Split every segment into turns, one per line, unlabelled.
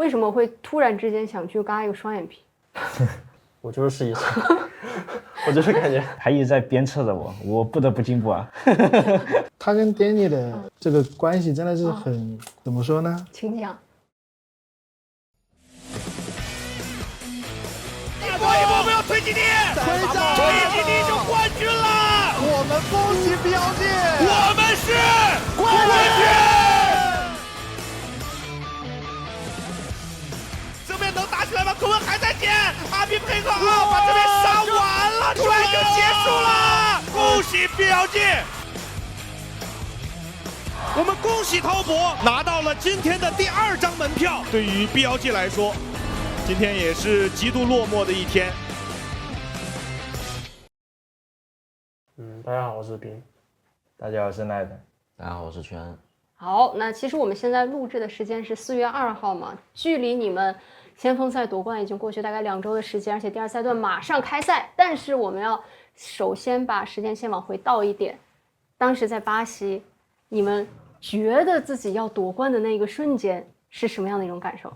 为什么会突然之间想去嘎一个双眼皮？
我就是试一试，我就是感觉
他一直在鞭策着我，我不得不进步啊。
他跟 Danny 的这个关系真的是很，怎么说呢？
请讲。
一波一波，我们要推基地，推基地就冠军了！
我们恭喜标记，
我们是冠军！这边能打起来吗？孔文还在捡，阿斌配合啊，把这边杀完了，出来就结束了！恭喜标记！我们恭喜滔博拿到了今天的第2张门票。对于 BLG 来说，今天也是极度落寞的一天。
大家好，我是斌。
大家好，我是奈的。
大家好，我是全。
好，那其实我们现在录制的时间是4月2号嘛，距离你们先锋赛夺冠已经过去大概2周的时间，而且第2赛段马上开赛。但是我们要首先把时间线往回倒一点，当时在巴西，你们觉得自己要夺冠的那个瞬间是什么样的一种感受？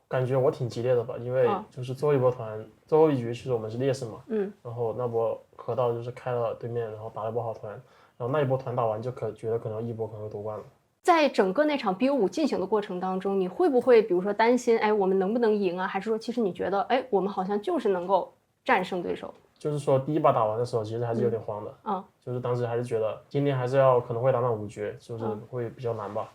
感觉我挺激烈的吧，因为就是最后一波团，最后一局其实我们是劣势嘛，然后那波河道就是开了对面，然后打了一波好团，然后那一波团打完就觉得可能一波可能会夺冠了。
在整个那场 BO5 进行的过程当中，你会不会比如说担心，哎，我们能不能赢啊？还是说其实你觉得，哎，我们好像就是能够战胜对手？
就是说第一把打完的时候，其实还是有点慌的，就是当时还是觉得今天还是可能会打满5局，就是会比较难吧。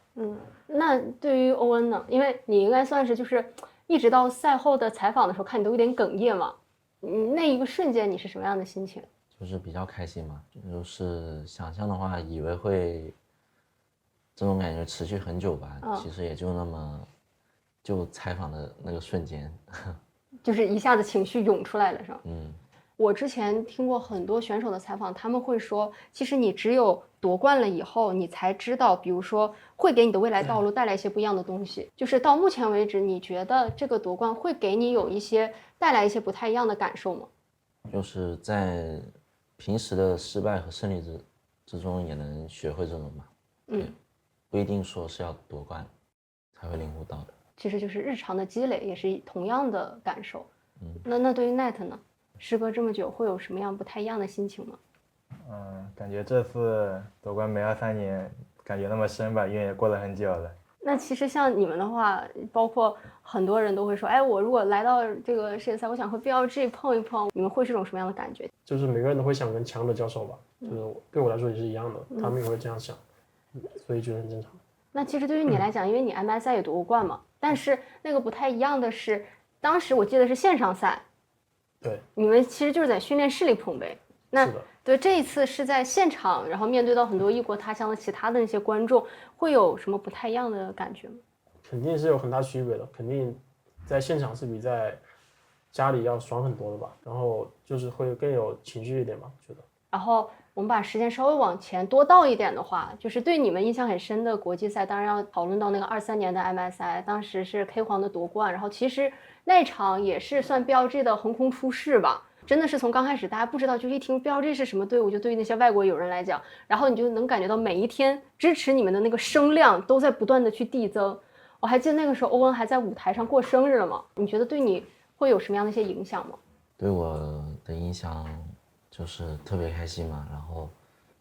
那对于欧恩呢？因为你应该算是就是一直到赛后的采访的时候，看你都有点哽咽嘛，那一个瞬间你是什么样的心情？
就是比较开心嘛，就是想象的话，以为会这种感觉持续很久吧，其实也就那么，就采访的那个瞬间，
就是一下子情绪涌出来了，是吧？我之前听过很多选手的采访，他们会说，其实你只有夺冠了以后，你才知道，比如说会给你的未来道路带来一些不一样的东西。就是到目前为止，你觉得这个夺冠会给你有一些带来一些不太一样的感受吗？
就是在平时的失败和胜利之中也能学会这种嘛。不一定说是要夺冠才会领悟到的。
其实就是日常的积累，也是同样的感受。那对于 Net 呢？时隔这么久，会有什么样不太一样的心情吗？
感觉这次夺冠没23年，感觉那么深吧，因为也过了很久了。
那其实像你们的话，包括很多人都会说，哎，我如果来到这个世界赛，我想和 BLG 碰一碰，你们会是种什么样的感觉？
就是每个人都会想跟强者交手吧，就是对我来说也是一样的，他们也会这样想，所以觉得很正常。
那其实对于你来讲，因为你 MSI 也夺过冠嘛，但是那个不太一样的是，当时我记得是线上赛。
对，
你们其实就是在训练室里捧杯。那对这一次是在现场，然后面对到很多异国他乡的其他的那些观众，会有什么不太一样的感觉吗？
肯定是有很大区别的，肯定在现场是比在家里要爽很多的吧，然后就是会更有情绪一点吧，我觉得。
然后我们把时间稍微往前多倒一点的话，就是对你们印象很深的国际赛，当然要讨论到那个23年的 MSI， 当时是 K 皇的夺冠，然后其实那场也是算 BLG 的横空出世吧，真的是从刚开始大家不知道，就一听 BLG 是什么队伍，就对于那些外国友人来讲，然后你就能感觉到每一天支持你们的那个声量都在不断的去递增。我还记得那个时候欧文还在舞台上过生日了嘛，你觉得对你会有什么样的一些影响吗？
对我的影响就是特别开心嘛，然后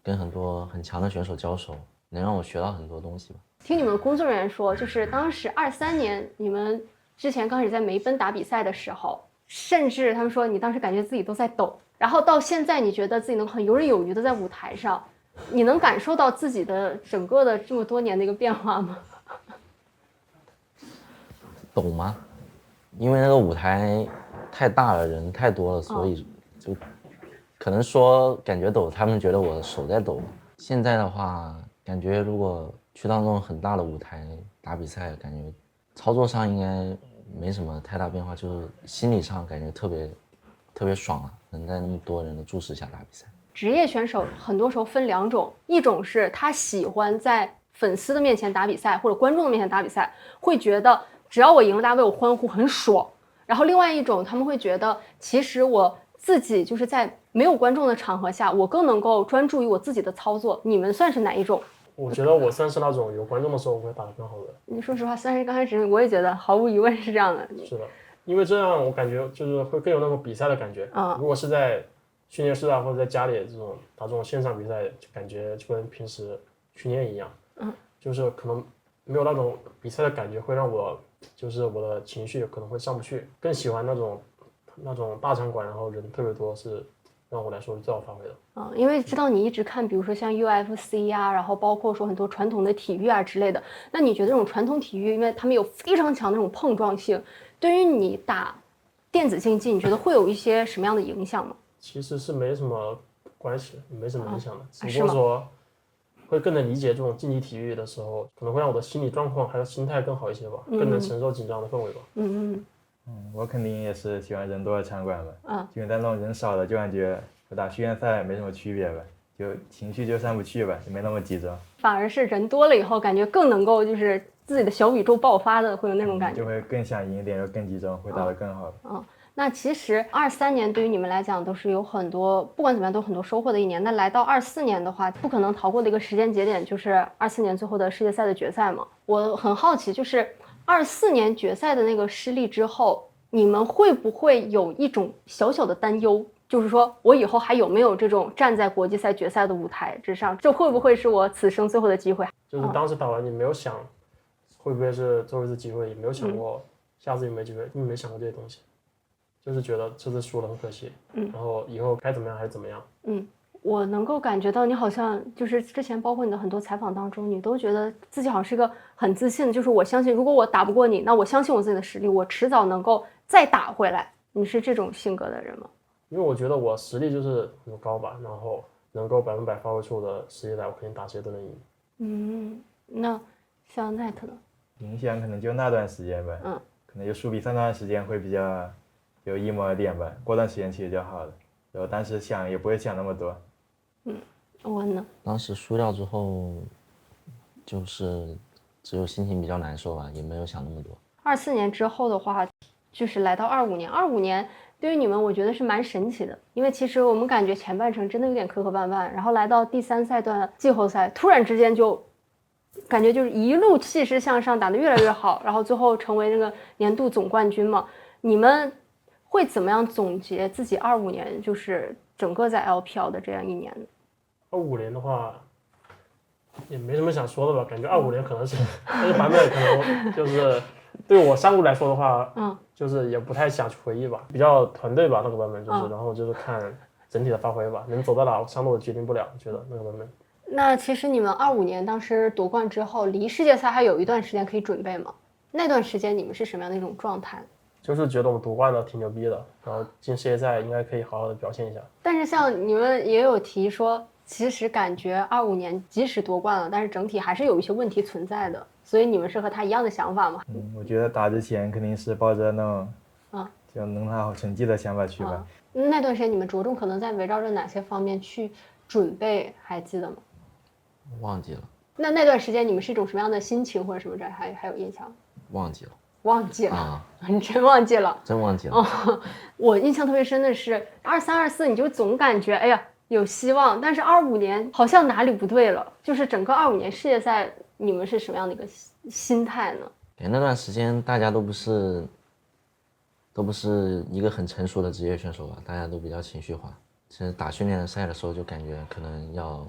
跟很多很强的选手交手，能让我学到很多东西吧。
听你们工作人员说，就是当时23年你们之前刚开始在梅奔打比赛的时候，甚至他们说你当时感觉自己都在抖，然后到现在你觉得自己能很游刃有余的在舞台上，你能感受到自己的整个的这么多年的一个变化吗？
抖吗？因为那个舞台太大了，人太多了，所以就可能说感觉抖，他们觉得我手在抖。现在的话，感觉如果去到那种很大的舞台打比赛，感觉操作上应该没什么太大变化，就是心理上感觉特别爽啊，能在那么多人的注视下打比赛。
职业选手很多时候分2种，一种是他喜欢在粉丝的面前打比赛，或者观众的面前打比赛，会觉得只要我赢了，大家为我欢呼，很爽。然后另外一种，他们会觉得其实我自己就是在没有观众的场合下，我更能够专注于我自己的操作。你们算是哪一种？
我觉得我算是那种有观众的时候我会打得更好的。
你说实话，算是刚开始我也觉得毫无疑问是这样的。
是的，因为这样我感觉就是会更有那种比赛的感觉。如果是在训练室啊或者在家里这种打这种线上比赛，就感觉就跟平时训练一样。就是可能没有那种比赛的感觉，会让我就是我的情绪可能会上不去，更喜欢那种大场馆，然后人特别多，是让我来说是最好发挥的。
因为知道你一直看，比如说像 UFC 啊，然后包括说很多传统的体育啊之类的，那你觉得这种传统体育，因为他们有非常强的这种碰撞性，对于你打电子竞技，你觉得会有一些什么样的影响吗？
其实是没什么关系，没什么影响的，只不过说会更能理解这种竞技体育的时候，可能会让我的心理状况还有心态更好一些吧，更能承受紧张的氛围吧。
我肯定也是喜欢人多的场馆吧。因为在那种人少的，就感觉和打训练赛没什么区别吧，就情绪就上不去吧，就没那么集中。
反而是人多了以后，感觉更能够就是自己的小宇宙爆发的，会有那种感觉，
就会更想赢一点，又更集中，会打得更好。
那其实23年对于你们来讲都是有很多，不管怎么样都有很多收获的一年。那来到24年的话，不可能逃过的一个时间节点就是24年最后的世界赛的决赛嘛。我很好奇，就是24年决赛的那个失利之后，你们会不会有一种小小的担忧？就是说我以后还有没有这种站在国际赛决赛的舞台之上？这会不会是我此生最后的机会？
就是当时打完你没有想会不会是最后一次机会，也没有想过下次有没有机会，没想过这些东西。就是觉得这次输了很可惜，然后以后该怎么样还是怎么样。
我能够感觉到你好像就是之前包括你的很多采访当中，你都觉得自己好像是一个很自信的，就是我相信如果我打不过你，那我相信我自己的实力，我迟早能够再打回来。你是这种性格的人吗？
因为我觉得我实力就是很高吧，然后能够100%发挥出我的实力来，我肯定打谁都能赢。
那像奈特呢？
影响可能就那段时间吧，可能就输比赛那段时间会比较有一抹点吧，过段时间其实就好了。然后当时想也不会想那么多。
我呢？
当时输掉之后，就是只有心情比较难受吧，也没有想那么多。
24年之后的话，就是来到25年，25年对于你们我觉得是蛮神奇的，因为其实我们感觉前半程真的有点磕磕绊绊，然后来到第3赛段季后赛，突然之间就感觉就是一路气势向上，打得越来越好，然后最后成为那个年度总冠军嘛。你们会怎么样总结自己25年就是整个在 LPL 的这样一年呢
？25年的话也没什么想说的吧，感觉25年可能是那个版本，可能就是对我上路来说的话，就是也不太想去回忆吧，比较团队吧那个版本就是，然后就是看整体的发挥吧，能走到哪上路决定不了，觉得那个版本。
那其实你们25年当时夺冠之后，离世界赛还有一段时间可以准备吗？那段时间你们是什么样的一种状态？
就是觉得我们夺冠了挺牛逼的，然后进世界赛应该可以好好的表现一下。
但是像你们也有提说，其实感觉25年即使夺冠了，但是整体还是有一些问题存在的，所以你们是和他一样的想法吗？
我觉得打之前肯定是抱着那种就能拿好成绩的想法去吧。
那段时间你们着重可能在围绕着哪些方面去准备，还记得吗？
忘记了。
那段时间你们是一种什么样的心情或者什么还有印象？
忘记了。
忘记了你真忘记了？
真忘记了。
我印象特别深的是23、24，你就总感觉哎呀有希望，但是25年好像哪里不对了，就是整个25年世界赛，你们是什么样的一个心态呢？
那段时间大家都不是一个很成熟的职业选手吧，大家都比较情绪化。其实打训练赛的时候就感觉可能要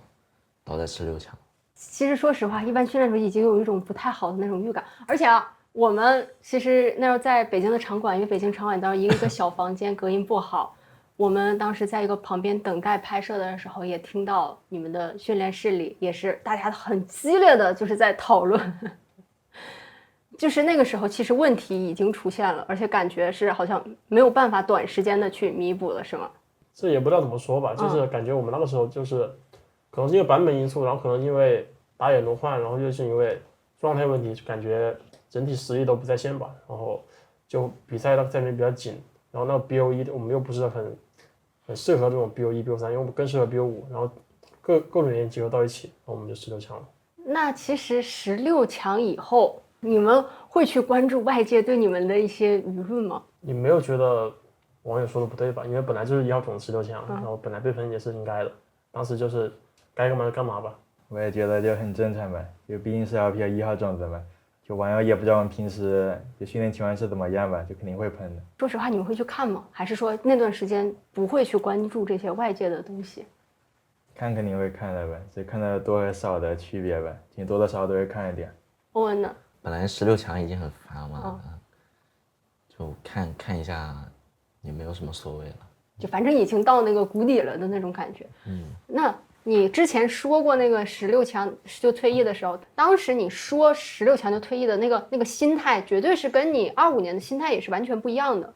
倒在16强。
其实说实话，一般训练的时候已经有一种不太好的那种预感，而且我们其实那时候在北京的场馆，因为北京场馆当时一个小房间隔音不好，我们当时在一个旁边等待拍摄的时候，也听到你们的训练室里也是大家很激烈的就是在讨论，就是那个时候其实问题已经出现了，而且感觉是好像没有办法短时间的去弥补了，是吗？
这也不知道怎么说吧，就是感觉我们那个时候就是可能是因为版本因素，然后可能因为打野轮换，然后又是因为状态问题，就感觉整体实力都不在线吧，然后就比赛在那边比较紧，然后那个 BO1 我们又不是很适合这种 BO1、BO3，因为我们更适合 BO5，然后各种原因结合到一起，然后我们就16强了。那
其实16强以后，你们会去关注外界对你们的一些舆论吗？你没有觉得网友说的不对吧？因为本来就是1号种16强，然后本来被分也是应该的，当时就是该干嘛就干嘛吧。
我也觉得就很正常吧，就毕竟是 LPL 1号种子嘛，就网友也不知道我们平时就训练情况是怎么样吧，就肯定会喷的。
说实话，你们会去看吗？还是说那段时间不会去关注这些外界的东西？
看肯定会看的吧，只看到多和少的区别吧，挺多的少都会看一点。
欧文呢？
本来16强已经很烦了嘛，就看一下也没有什么所谓了。
就反正已经到那个谷底了的那种感觉。那你之前说过那个16强就退役的时候，当时你说16强就退役的那个心态，绝对是跟你25年的心态也是完全不一样的。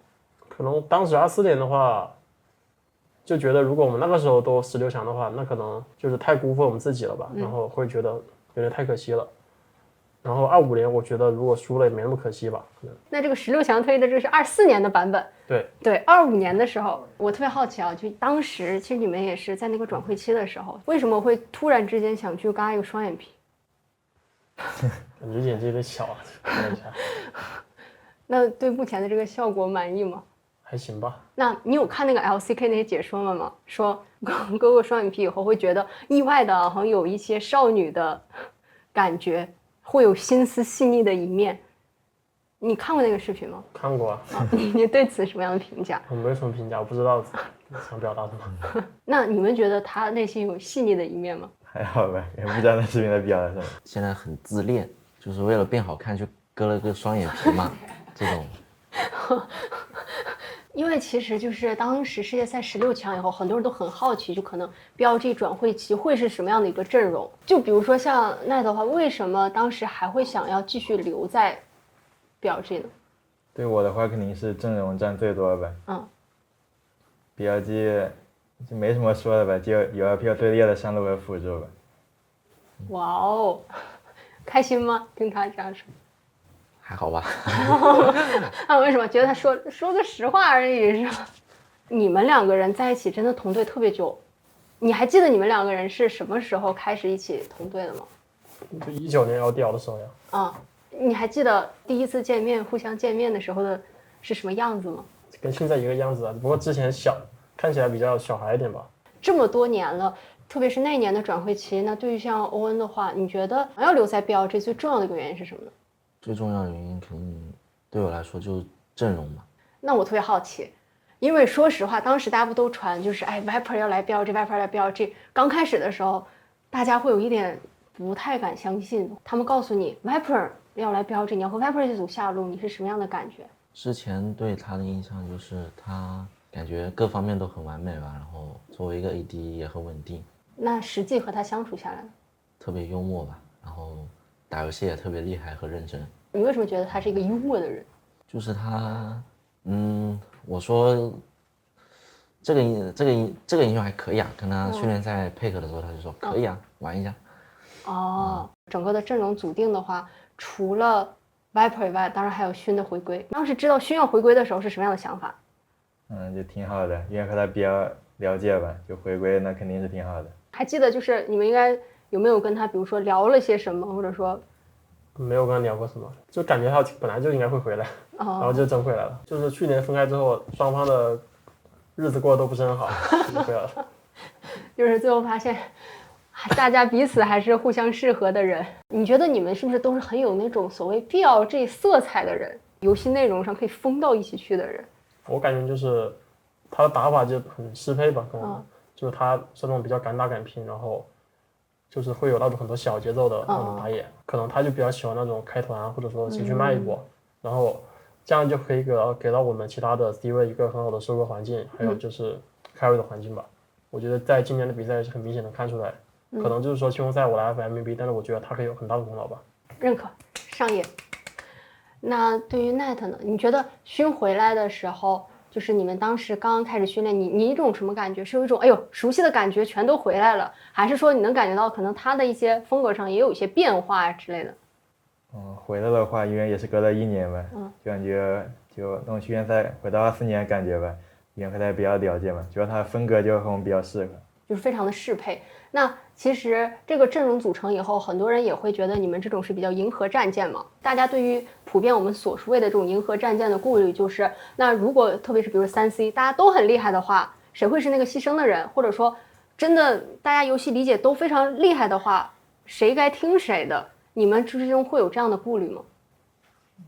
可能当时24年的话，就觉得如果我们那个时候都16强的话，那可能就是太辜负我们自己了吧，然后会觉得有点太可惜了。然后25年，我觉得如果输了也没那么可惜吧，可能。
那这个16强退役的这个是24年的版本。对，25年的时候，我特别好奇啊，就当时其实你们也是在那个转会期的时候，为什么会突然之间想去嘎一个双眼皮？
感觉眼睛有点小啊，看一下。
那对目前的这个效果满意吗？
还行吧。
那你有看那个 LCK 那些解说了吗？说割过双眼皮以后会觉得意外的好像有一些少女的感觉，会有心思细腻的一面。你看过那个视频吗？
看过啊。
你对此什么样的评价？
我没有什么评价，我不知道想表达什么。
那你们觉得他内心有细腻的一面吗？
还好吧，也不知道那视频在表达什么。
现在很自恋，就是为了变好看去割了个双眼皮嘛，这种。
因为其实就是当时世界赛16强以后，很多人都很好奇，就可能BLG转会期会是什么样的一个阵容。就比如说像奈的话，为什么当时还会想要继续留在BLG呢？
对我的话肯定是阵容占最多吧。BLG 就没什么说的吧，就有LPL队列的上路和辅助吧。
哇哦，开心吗？听他这样说。
还好吧。
那为什么觉得他说个实话而已是吧？你们两个人在一起真的同队特别久，你还记得你们两个人是什么时候开始一起同队的吗？
就19年LDL的时候呀。
你还记得第一次见面互相见面的时候的是什么样子吗？
跟现在一个样子啊，不过之前小，看起来比较小孩一点吧。
这么多年了，特别是那年的转会期，那对于像欧文的话，你觉得要留在 BLG 最重要的一个原因是什么呢？
最重要的原因可能对我来说就是阵容嘛。
那我特别好奇，因为说实话，当时大家不都传就是Viper 要来 BLG，Viper 来 BLG。刚开始的时候，大家会有一点不太敢相信。他们告诉你 Viper 要来 BLG，你要和 Viper 一组下路，你是什么样的感觉？
之前对他的印象就是他感觉各方面都很完美吧，然后作为一个 AD 也很稳定。
那实际和他相处下来呢？
特别幽默吧，然后打游戏也特别厉害和认真。
你为什么觉得他是一个幽默的人？
就是他，我说这个英雄还可以啊，跟他训练赛配合的时候，他就说可以啊，玩一下。
整个的阵容组定的话，除了 Viper 以外，当然还有勋的回归。当时知道勋要回归的时候是什么样的想法？
就挺好的，因为和他比较了解吧，就回归那肯定是挺好的。
还记得就是你们应该有没有跟他，比如说聊了些什么，或者说
没有跟他聊过什么，就感觉他本来就应该会回来，然后就真回来了。就是去年分开之后，双方的日子过得都不是很好，就回来了。
就是最后发现大家彼此还是互相适合的人。你觉得你们是不是都是很有那种所谓 BLG 色彩的人，游戏内容上可以疯到一起去的人？
我感觉就是他的打法就很适配吧，跟我们，就是他是那种比较敢打敢拼，然后就是会有那种很多小节奏的那种打野，可能他就比较喜欢那种开团啊，或者说先去卖一波，然后这样就可以给到我们其他的 C 位一个很好的收割环境，还有就是开位的环境吧。我觉得在今年的比赛是很明显的看出来，可能就是说季后赛我来 MVP， 但是我觉得他可以有很大的功劳吧。
认可，上野。那对于 Net 呢？你觉得勋回来的时候，就是你们当时刚刚开始训练，你一种什么感觉？是有一种哎呦熟悉的感觉全都回来了，还是说你能感觉到可能他的一些风格上也有一些变化之类的？
回来的话，因为也是隔了1年吧，就感觉就那种训练赛回到24年感觉吧，因为和他比较了解嘛，觉得他的风格就和我们比较适合，
就是非常的适配。那其实这个阵容组成以后，很多人也会觉得你们这种是比较银河战舰嘛。大家对于普遍我们所谓的这种银河战舰的顾虑就是，那如果特别是比如3C 大家都很厉害的话，谁会是那个牺牲的人？或者说真的大家游戏理解都非常厉害的话，谁该听谁的？你们之中会有这样的顾虑吗？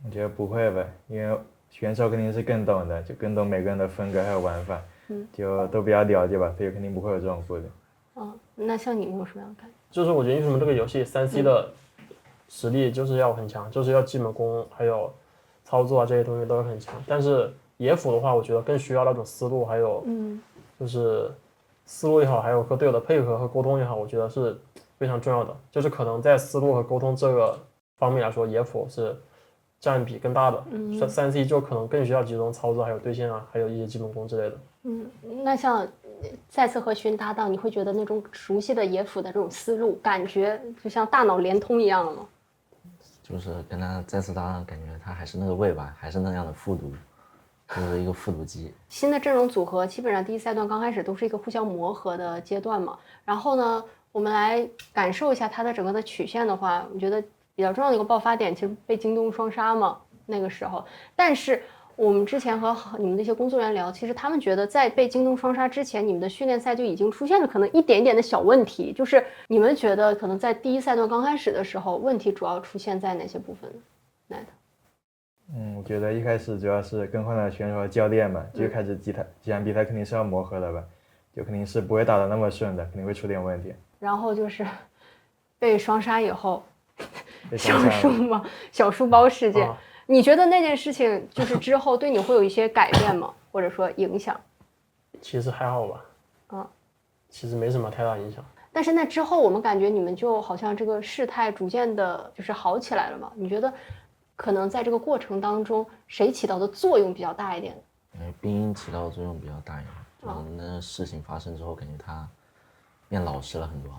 我觉得不会吧，因为选手肯定是更懂的，就更懂每个人的风格还有玩法，就都比较了解吧，所以肯定不会有这种顾虑。
那像你们有什么样的感觉？
就是我觉得为什么这个游戏3C 的实力就是要很强，就是要基本功还有操作啊这些东西都要很强。但是野辅的话，我觉得更需要那种思路，还有就是思路也好，还有和队友的配合和沟通也好，我觉得是非常重要的。就是可能在思路和沟通这个方面来说，野辅是占比更大的。3C 就可能更需要集中操作，还有对线啊，还有一些基本功之类的。
那像再次和勋搭档，你会觉得那种熟悉的野辅的这种思路，感觉就像大脑连通一样了吗？
就是跟他再次搭档，感觉他还是那个味吧，还是那样的复读，就是一个复读机。
新的阵容组合基本上第一赛段刚开始都是一个互相磨合的阶段嘛。然后呢，我们来感受一下它的整个的曲线的话，我觉得比较重要的一个爆发点，其实被京东双杀嘛那个时候，但是。我们之前和你们那些工作人员聊，其实他们觉得在被京东双杀之前，你们的训练赛就已经出现了可能一点点的小问题，就是你们觉得可能在第一赛段刚开始的时候，问题主要出现在哪些部分呢？
我觉得一开始主要是更换了选手和教练嘛，就开始几场比赛肯定是要磨合的吧，就肯定是不会打得那么顺的，肯定会出点问题。
然后就是被双杀以后，小书包事件。你觉得那件事情就是之后对你会有一些改变吗？或者说影响？
其实还好吧，其实没什么太大影响。
但是那之后，我们感觉你们就好像这个事态逐渐的就是好起来了嘛？你觉得可能在这个过程当中，谁起到的作用比较大一点？
冰英起到的作用比较大一点，就是那事情发生之后，感觉他变老实了很多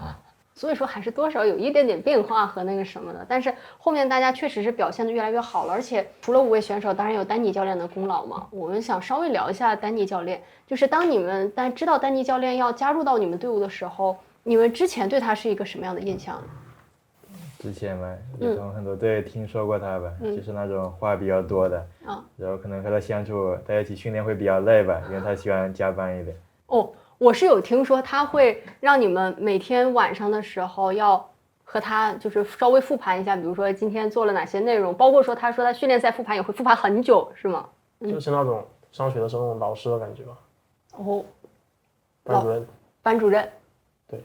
啊。
所以说还是多少有一点点变化和那个什么的，但是后面大家确实是表现得越来越好了，而且除了5位选手，当然有丹尼教练的功劳嘛。我们想稍微聊一下丹尼教练，就是当你们知道丹尼教练要加入到你们队伍的时候，你们之前对他是一个什么样的印象？
之前嘛，就从很多队听说过他吧，就是那种话比较多的，然后可能和他相处在一起训练会比较累吧，因为他喜欢加班一点。
我是有听说他会让你们每天晚上的时候要和他就是稍微复盘一下，比如说今天做了哪些内容，包括说他训练赛复盘也会复盘很久，是吗？
就是那种上学的时候那种老师的感觉吧。班主任。
班主任。
对。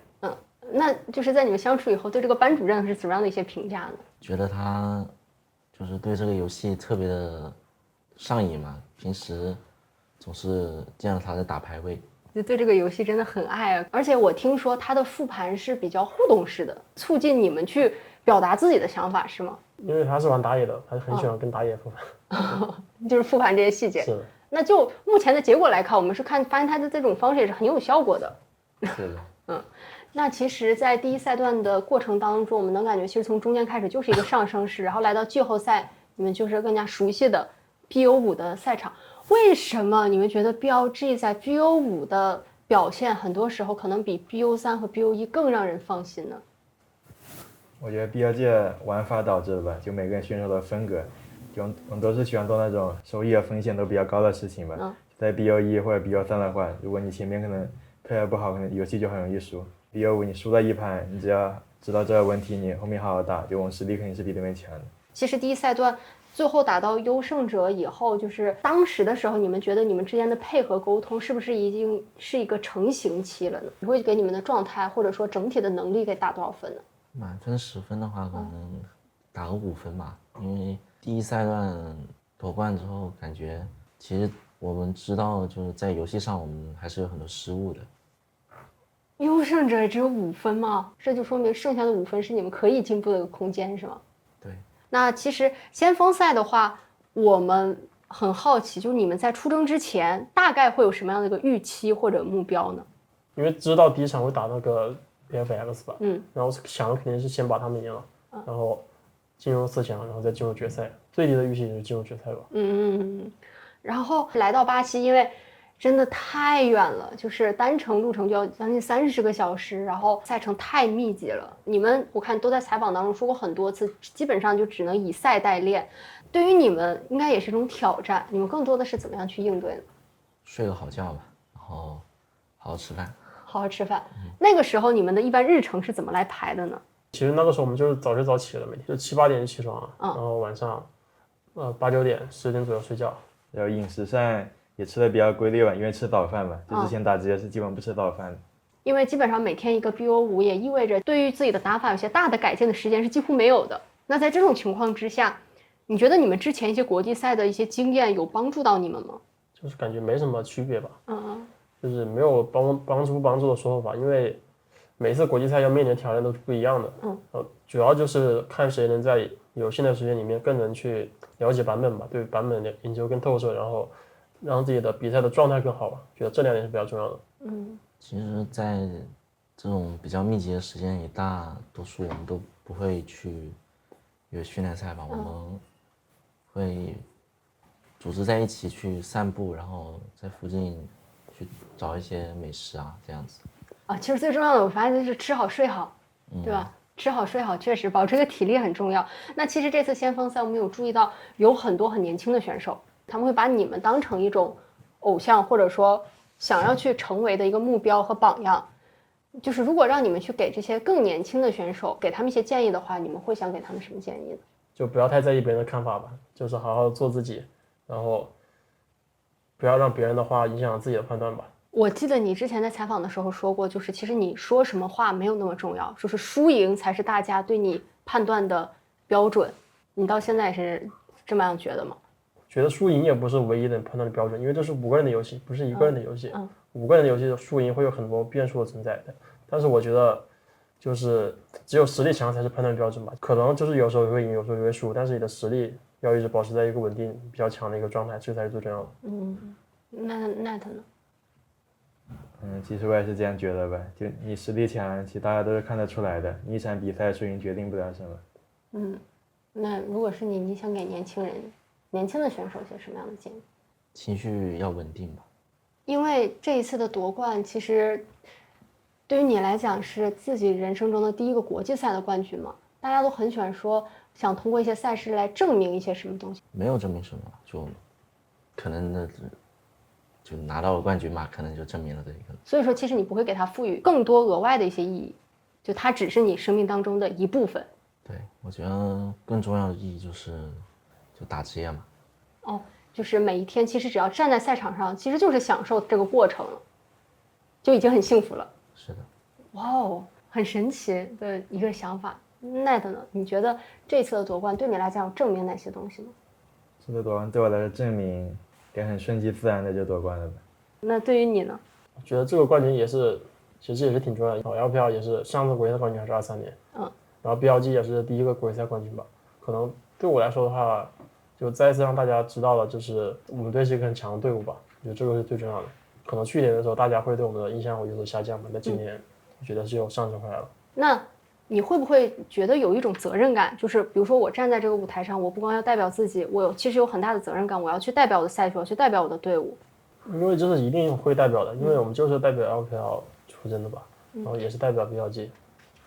那就是在你们相处以后，对这个班主任是怎么样的一些评价呢？
觉得他就是对这个游戏特别的上瘾嘛，平时总是见到他在打排位。
就对这个游戏真的很爱，而且我听说他的复盘是比较互动式的，促进你们去表达自己的想法，是吗？
因为他是玩打野的，他很喜欢跟打野复盘，
就是复盘这些细节。
是的。
那就目前的结果来看，我们是发现他的这种方式也是很有效果的。
是的。
那其实，在第一赛段的过程当中，我们能感觉，其实从中间开始就是一个上升式，然后来到季后赛，你们就是更加熟悉的 BO5 的赛场。为什么你们觉得 BLG 在 BO5 的表现很多时候可能比 BO3 和 BO1 更让人放心呢？
我觉得 BLG 玩法导致的吧，就每个人选手的风格，就我们都是喜欢做那种收益和风险都比较高的事情吧。在 BO1 或者 BO3 的话，如果你前面可能配合不好，可能游戏就很容易输。BO5 你输了一盘，你只要知道这个问题，你后面好好打，就我们实力肯定是比对面强的。
其实第一赛段最后打到优胜者以后，就是当时的时候，你们觉得你们之间的配合沟通是不是已经是一个成型期了呢？你会给你们的状态或者说整体的能力给打多少分呢？
满分10分的话，可能打个5分吧。因为第一赛段夺冠之后，感觉其实我们知道，就是在游戏上我们还是有很多失误的。
优胜者只有5分吗？这就说明剩下的5分是你们可以进步的一个空间，是吗？
对。
那其实先锋赛的话，我们很好奇，就是你们在出征之前大概会有什么样的一个预期或者目标呢？
因为知道第一场会打那个 PFX 吧，然后想的肯定是先把他们赢了，然后进入4强，然后再进入决赛。最低的预期就是进入决赛吧。
然后来到巴西，因为真的太远了，就是单程路程就要将近30个小时，然后赛程太密集了。你们我看都在采访当中说过很多次，基本上就只能以赛代练。对于你们应该也是一种挑战，你们更多的是怎么样去应对呢？
睡个好觉吧，然后好好吃饭。
好好吃饭。那个时候你们的一般日程是怎么来排的呢？
其实那个时候我们就是早睡早起了，每天就7、8点就起床，然后晚上8、9点、10点左右睡觉。
然后饮食上也吃的比较规律吧，因为吃早饭嘛，就之前打职业是基本不吃早饭的。
因为基本上每天一个 BO5，也意味着对于自己的打法有些大的改进的时间是几乎没有的。那在这种情况之下，你觉得你们之前一些国际赛的一些经验有帮助到你们吗？
就是感觉没什么区别吧，就是没有帮助的说法，因为每次国际赛要面临的挑战都是不一样的，主要就是看谁能在有限的时间里面更能去了解版本吧，对版本的研究更透彻，然后让自己的比赛的状态更好吧，觉得这2点是比较重要的。
其实在这种比较密集的时间里，大多数我们都不会去有训练赛吧，我们会组织在一起去散步，然后在附近去找一些美食啊，这样子。
其实最重要的我发现就是吃好睡好，对吧？吃好睡好确实保持个体力很重要。那其实这次先锋赛我们有注意到有很多很年轻的选手，他们会把你们当成一种偶像，或者说想要去成为的一个目标和榜样。就是如果让你们去给这些更年轻的选手给他们一些建议的话，你们会想给他们什么建议呢？
就不要太在意别人的看法吧，就是好好做自己，然后不要让别人的话影响自己的判断吧。
我记得你之前在采访的时候说过，就是其实你说什么话没有那么重要，就是输赢才是大家对你判断的标准。你到现在是这么样觉得吗？
觉得输赢也不是唯一的判断的标准，因为这是5个人的游戏，不是1个人的游戏。5个人的游戏的输赢会有很多变数的存在的，但是我觉得就是只有实力强才是判断标准吧。可能就是有时候会赢，有时候会输，但是你的实力要一直保持在一个稳定比较强的一个状态，这才是最重要的。
那他呢？
其实我也是这样觉得吧，就你实力强，其实大家都是看得出来的，你一场比赛输赢决定不了什么。
那如果是你，你想给年轻的选手一些什么样的建议？
情绪要稳定吧。
因为这一次的夺冠，其实对于你来讲是自己人生中的第一个国际赛的冠军嘛，大家都很喜欢说想通过一些赛事来证明一些什么东西。
没有证明什么，就可能的就拿到了冠军嘛，可能就证明了这一个。
所以说其实你不会给它赋予更多额外的一些意义，就它只是你生命当中的一部分。
对，我觉得更重要的意义就是打职业嘛。
就是每一天其实只要站在赛场上，其实就是享受这个过程了，就已经很幸福了。
是的。
哇哦，很神奇的一个想法。Ned呢？你觉得这次的夺冠对你来讲证明哪些东西呢？
这次夺冠对我来说证明也很顺其自然的就夺冠了吧。
那对于你呢？
我觉得这个冠军也是，其实也是挺重要的。LPL 也是上次国际赛冠军还是23年，然后 BLG 也是第一个国际赛冠军吧。可能对我来说的话，就再一次让大家知道了，就是我们队是一个很强的队伍吧。我觉得这个是最重要的。可能去年的时候大家会对我们的印象会有所下降嘛，但今年我觉得是有上升回来了。
那你会不会觉得有一种责任感？就是比如说我站在这个舞台上，我不光要代表自己，我其实有很大的责任感，我要去代表我的赛区，我要去代表我的队伍。
因为这是一定会代表的，因为我们就是代表 LPL 出征的吧，然后也是代表 BLG。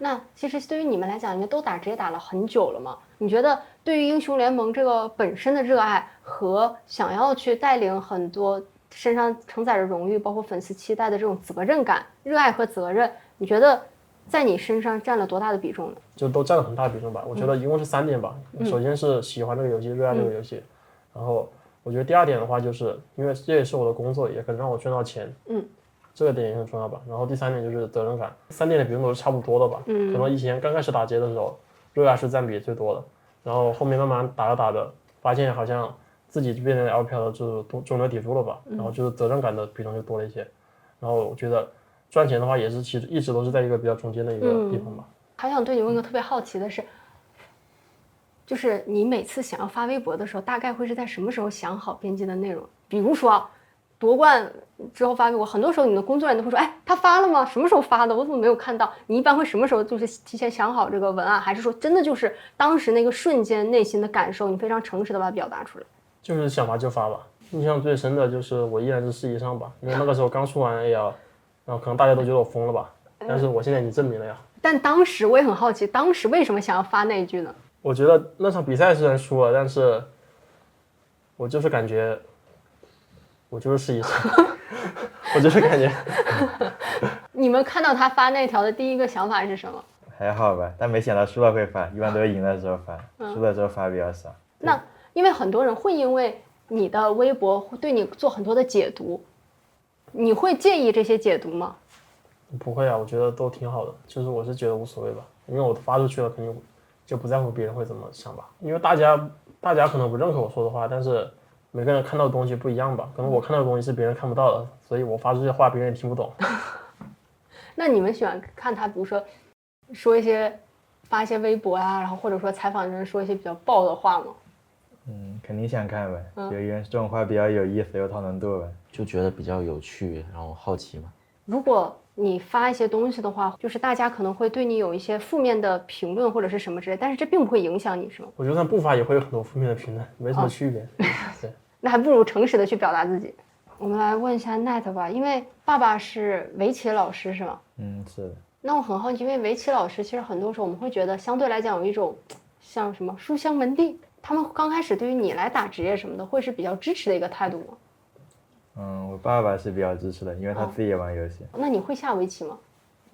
那其实对于你们来讲，你们都打职业打了很久了嘛？你觉得对于英雄联盟这个本身的热爱和想要去带领很多身上承载着荣誉，包括粉丝期待的这种责任感、热爱和责任，你觉得在你身上占了多大的比重呢？
就都占了很大的比重吧。我觉得一共是3点吧。首先是喜欢这个游戏，热爱这个游戏，然后我觉得第2点的话，就是因为这也是我的工作，也可能让我赚到钱。这个点也很重要吧。然后第3点就是责任感，3点的比重都是差不多的吧。可能以前刚开始打街的时候，热爱是占比最多的，然后后面慢慢打着打着，发现好像自己就变成 LPL 的就是中流砥柱了吧。然后就是责任感的比重就多了一些。然后我觉得赚钱的话也是其实一直都是在一个比较中间的一个地方吧。
还想对你问个特别好奇的是，就是你每次想要发微博的时候，大概会是在什么时候想好编辑的内容？比如说夺冠之后发微博，很多时候你的工作人员都会说，哎，他发了吗？什么时候发的？我怎么没有看到？你一般会什么时候就是提前想好这个文案，还是说真的就是当时那个瞬间内心的感受，你非常诚实的把它表达出来？
就是想发就发吧。印象最深的就是我依然是世遗上吧，因为那个时候刚出完 AL， 然后可能大家都觉得我疯了吧，但是我现在已经证明了呀。
但当时我也很好奇，当时为什么想要发那一句呢？
我觉得那场比赛虽然输了，但是我就是感觉我就是世遗上。我就是感觉
你们看到他发那条的第一个想法是什么？
还好吧，但没想到输了会发，一般都是赢的时候发，输的时候发比较少。
那因为很多人会因为你的微博会对你做很多的解读，你会介意这些解读吗？
不会啊，我觉得都挺好的，就是我是觉得无所谓吧，因为我发出去了，肯定就不在乎别人会怎么想吧。因为大家可能不认可我说的话，但是每个人看到的东西不一样吧，可能我看到的东西是别人看不到的，所以我发出去的话别人也听不懂。
那你们喜欢看他，比如说发一些微博啊，然后或者说采访人说一些比较爆的话吗？
肯定想看呗，就因为这种话比较有意思，有讨论度呗，
就觉得比较有趣，然后好奇嘛。
如果你发一些东西的话，就是大家可能会对你有一些负面的评论或者是什么之类，但是这并不会影响你，是吗？
我就算不发也会有很多负面的评论，没什么区别。对，
那还不如诚实的去表达自己。我们来问一下 Net 吧，因为爸爸是围棋老师是吗？
是的。
那我很好奇，因为围棋老师其实很多时候我们会觉得相对来讲有一种像什么书香门第，他们刚开始对于你来打职业什么的会是比较支持的一个态度吗？
我爸爸是比较支持的，因为他自己也玩游戏。
那你会下围棋吗？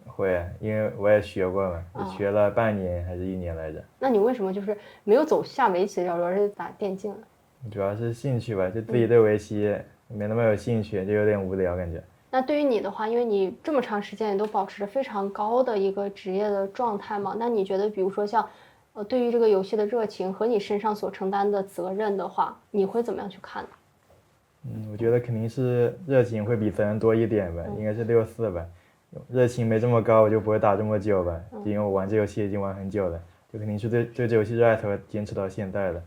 会，因为我也学过嘛，也学了半年还是1年来着。
那你为什么就是没有走下围棋的条路，而是打电竞呢？
主要是兴趣吧，就自己对围棋没那么有兴趣，就有点无聊感觉。
那对于你的话，因为你这么长时间也都保持着非常高的一个职业的状态嘛，那你觉得比如说像对于这个游戏的热情和你身上所承担的责任的话，你会怎么样去看呢？
我觉得肯定是热情会比责任多一点吧，应该是64吧。热情没这么高，我就不会打这么久吧，因为我玩这游戏已经玩很久了，就肯定是对这游戏热爱才会坚持到现在的。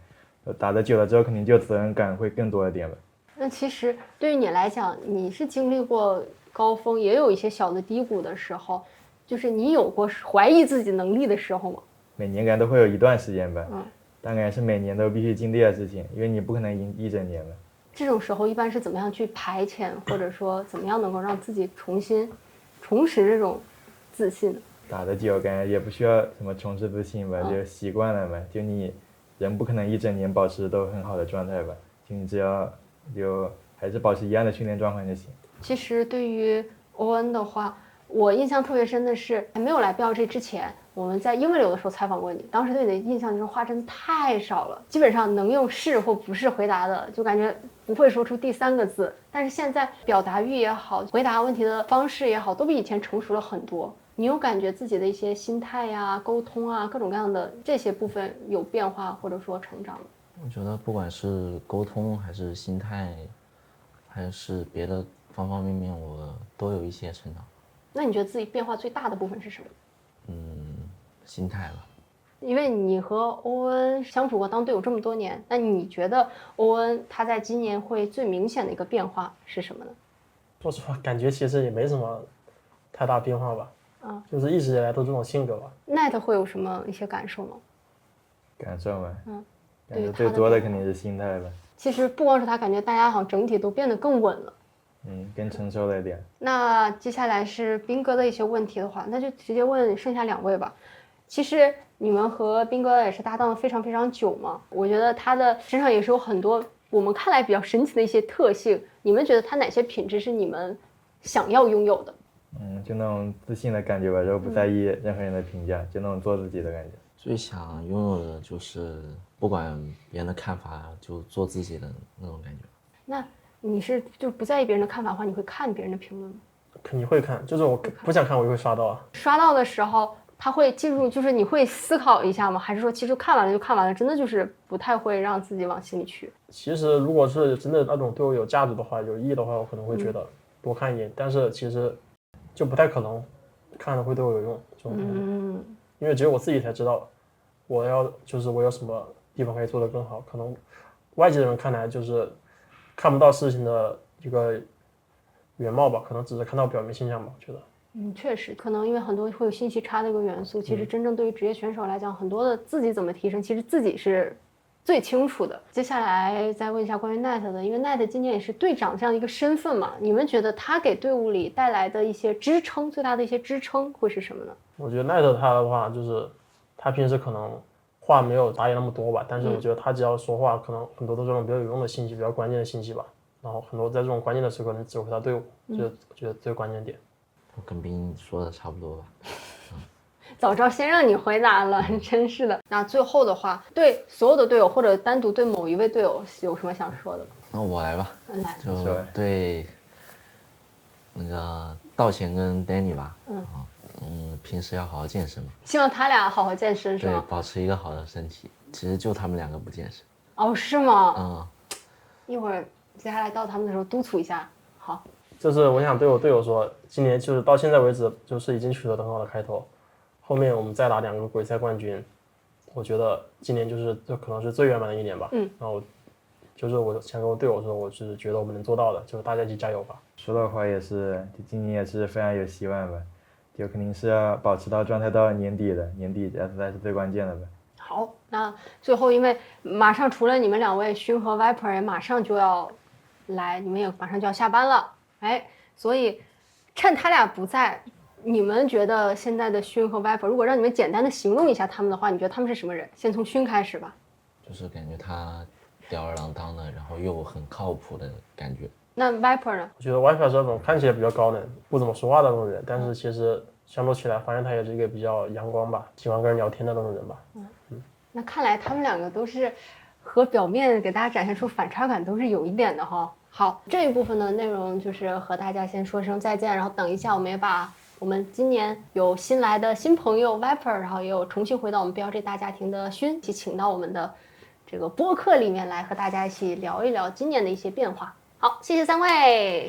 打得久了之后，肯定就责任感会更多一点吧。
那其实对于你来讲，你是经历过高峰，也有一些小的低谷的时候，就是你有过怀疑自己能力的时候吗？
每年感觉都会有一段时间吧，大概是每年都必须经历的事情，因为你不可能赢一整年了。
这种时候一般是怎么样去排遣，或者说怎么样能够让自己重拾这种自信？
打得久感觉也不需要什么重拾自信吧，就习惯了嘛。就你人不可能一整年保持都很好的状态吧，就你只要还是保持一样的训练状况就行。
其实对于欧恩的话，我印象特别深的是还没有来 BLG 之前，我们在英文流的时候采访过你，当时对你的印象就是话真的太少了，基本上能用是或不是回答的就感觉不会说出第3个字，但是现在表达欲也好，回答问题的方式也好，都比以前成熟了很多。你有感觉自己的一些心态呀、沟通啊，各种各样的这些部分有变化或者说成长吗？
我觉得不管是沟通还是心态，还是别的方方面面，我都有一些成长。
那你觉得自己变化最大的部分是什么？
心态吧。
因为你和欧恩相处过当队友这么多年，那你觉得欧恩他在今年会最明显的一个变化是什么呢？
说实话，感觉其实也没什么太大变化吧。就是一直以来都这种性格吧。
Net 会有什么一些感受吗？
感受嘛，感
对
觉最多的肯定是心态吧。
其实不光是他，感觉大家好像整体都变得更稳了。
更成熟了一点。
那接下来是斌哥的一些问题的话，那就直接问剩下2位吧。其实你们和斌哥也是搭档了非常非常久嘛，我觉得他的身上也是有很多我们看来比较神奇的一些特性。你们觉得他哪些品质是你们想要拥有的？
就那种自信的感觉吧，然后不在意任何人的评价，就那种做自己的感觉。
最想拥有的就是不管别人的看法，就做自己的那种感觉。
那你是就不在意别人的看法的话，你会看别人的评论吗？
肯定会看，就是我不想看我也会刷到啊。
刷到的时候他会进入，就是你会思考一下吗？还是说其实看完了就看完了，真的就是不太会让自己往心里去？
其实如果是真的那种对我有价值的话、有意义的话，我可能会觉得多看一眼，但是其实就不太可能看了会对我有用这种东西。因为只有我自己才知道我有什么地方可以做得更好，可能外界的人看来就是看不到事情的一个原貌吧，可能只是看到表面现象吧，我觉得。
确实，可能因为很多会有信息差的一个元素，其实真正对于职业选手来讲，很多的自己怎么提升，其实自己是最清楚的。接下来再问一下关于 Net 的，因为 Net 今年也是队长这样一个身份嘛，你们觉得他给队伍里带来的一些支撑，最大的一些支撑会是什么呢？
我觉得 Net 他的话，就是他平时可能话没有打野那么多吧，但是我觉得他只要说话，可能很多都是这种比较有用的信息，比较关键的信息吧。然后很多在这种关键的时刻能指挥他队伍，我觉得最关键点。
我跟斌说的差不多吧。
早知道先让你回答了，真是的。那最后的话，对所有的队友或者单独对某一位队友有什么想说的吗？
那我来吧，
来，
就对那个道贤跟 Danny 吧，平时要好好健身嘛，
希望他俩好好健身，是
对，
吗？
保持一个好的身体。其实就他们2个不健身。
哦，是吗？一会儿接下来到他们的时候督促一下。好，
就是我想对我队友说，今年就是到现在为止，就是已经取得很好的开头，后面我们再拿2个鬼赛冠军，我觉得今年就可能是最圆满的一年吧。然后就是我想跟我队友说，我是觉得我们能做到的，就大家一起加油吧。
说的话也是，今年也是非常有希望吧，就肯定是要保持到状态到年底的，年底才是最关键的吧。
好，那最后因为马上除了你们2位勋和 Viper 也马上就要来，你们也马上就要下班了，所以趁他俩不在，你们觉得现在的勋和 Viper， 如果让你们简单的形容一下他们的话，你觉得他们是什么人？先从勋开始吧。
就是感觉他吊儿郎当的，然后又很靠谱的感觉。
那 Viper 呢？
我觉得 Viper 是那种看起来比较高冷、不怎么说话的那种人，但是其实相处起来发现他也是一个比较阳光吧，喜欢跟人聊天的那种人吧。
那看来他们2个都是和表面给大家展现出反差感都是有一点的哈。好，这一部分的内容就是和大家先说声再见，然后等一下我们也把我们今年有新来的新朋友 Viper， 然后也有重新回到我们BLG大家庭的勋，一起请到我们的这个播客里面来和大家一起聊一聊今年的一些变化。好，谢谢3位。